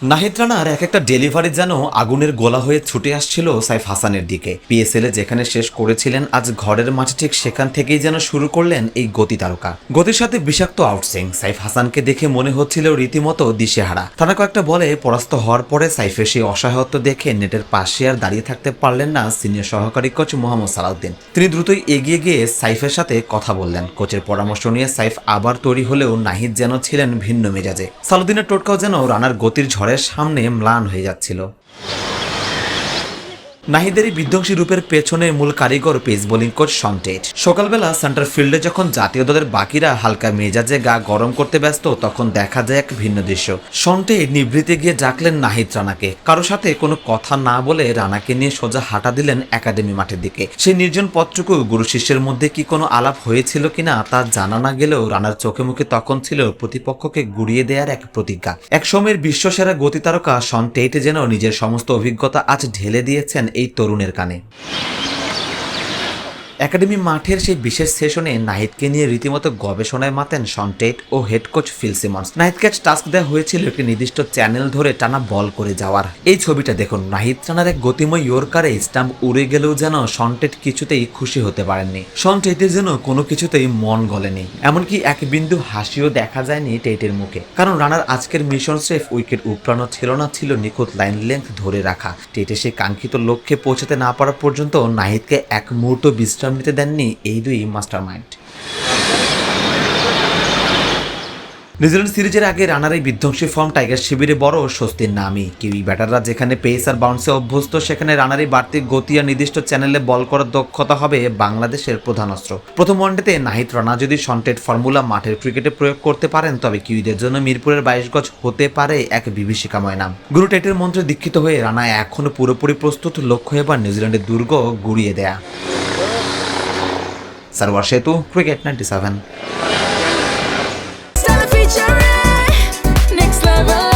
নাহিদ রানার এক একটা ডেলিভারি যেন আগুনের গোলা হয়ে ছুটে আসছিল সাইফ হাসানের দিকে। পিএসএল এ যেখানে শেষ করেছিলেন, আজ ঘরের মাঠে ঠিক সেখান থেকেই যেন শুরু করলেন এই গতি তারকা। গতির সাথে বিষাক্ত আউটসুইং। সাইফ হাসানকে দেখে মনে হচ্ছিল রীতিমতো দিশেহারা। টানা কয়েকটা বলে পরাস্ত হওয়ার পরে সাইফের সেই অসহায়ত্ব দেখে নেটের পাশে আর দাঁড়িয়ে থাকতে পারলেন না সিনিয়র সহকারী কোচ মোহাম্মদ সালাউদ্দিন। তিনি দ্রুতই এগিয়ে গিয়ে সাইফের সাথে কথা বললেন। কোচের পরামর্শ নিয়ে সাইফ আবার তৈরি হলেও নাহিদ যেন ছিলেন ভিন্ন মেজাজে। সালাউদ্দিনের টোটকাও যেন রানার গতির ঝড়ের সামনে ম্লান হয়ে যাচ্ছিল। নাহিদের এই বিধ্বংসী রূপের পেছনে মূল কারিগর pace bowling coach Shaun Tait. সকালবেলা সেন্টার ফিল্ডে যখন জাতীয় দলের বাকিরা হালকা মেজাজে গা গরম করতে ব্যস্ত, তখন দেখা যায় এক ভিন্ন দৃশ্য। শন টেট নিভৃতে গিয়ে ডাকলেন নাহিদ রানাকে। কারো সাথে কোনো কথা না বলে রানাকে নিয়ে সোজা হাঁটা দিলেন একাডেমি মাঠের দিকে। সেই নির্জন পথটুকু গুরু শিষ্যের মধ্যে কি কোনো আলাপ হয়েছিল কিনা তা জানা না গেলেও রানার চোখে মুখে তখন ছিল প্রতিপক্ষকে গুড়িয়ে দেওয়ার এক প্রতিজ্ঞা। এক সময়ের বিশ্বসেরা গতি তারকা শন টেট যেন নিজের সমস্ত অভিজ্ঞতা আজ ঢেলে দিয়েছেন এই তরুণের কানে। একাডেমি মাঠের সেই বিশেষ সেশনে নাহিদকে নিয়ে রীতিমতো গবেষণায় মাতেন শন টেট ও হেড কোচ ফিল সিমন্স। নাহিদকে টাস্ক দেওয়া হয়েছিল একটি নির্দিষ্ট চ্যানেল ধরে টানা বল করে যাওয়ার। এই ছবিটা দেখুন, নাহিদ রানার এক গতিময় ইয়র্কারে স্টাম্প উড়ে গেলেও যেন শন টেট কিছুতেই খুশি হতে পারেননি। শন টেটের যেন কোনো কিছুতেই মন গলেনি, এমনকি এক বিন্দু হাসিও দেখা যায়নি টেটের মুখে। কারণ রানার আজকের মিশন স্রেফ উইকেট উপড়ানো ছিল না, ছিল নিখুঁত লাইন লেন্থ ধরে রাখা। টেটে সেই কাঙ্ক্ষিত লক্ষ্যে পৌঁছাতে না পারা পর্যন্ত নাহিদকে এক মুহূর্ত বিশ্রাম নিতে দেননি এই দুই মাস্টারমাইন্ড। নিউজিল্যান্ড সিরিজের আগে রানার এই বিধ্বংসী ফর্ম টাইগার শিবিরে বড় স্বস্তির নামই। কিউই ব্যাটাররা যেখানে পেস আর বাউন্সে অভ্যস্ত, সেখানে রানার এই বাড়তি গতি আর নির্দিষ্ট চ্যানেলে বল করার দক্ষতা হবে বাংলাদেশের প্রধান অস্ত্র। প্রথম ওয়ানডেতে নাহিদ রানা যদি শন টেট ফর্মুলা মাঠের ক্রিকেটে প্রয়োগ করতে পারেন, তবে কিউইদের জন্য মিরপুরের 22 গজ হতে পারে এক বিভীষিকাময় নাম। গুরু টেটের মন্ত্রে দীক্ষিত হয়ে রানা এখনো পুরোপুরি প্রস্তুত, লক্ষ্য এবার নিউজিল্যান্ডের দুর্গ গুড়িয়ে দেয়া। সারওয়ার সেতু, cricket 97। Next level,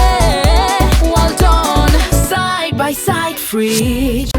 well done, side by side, fridge.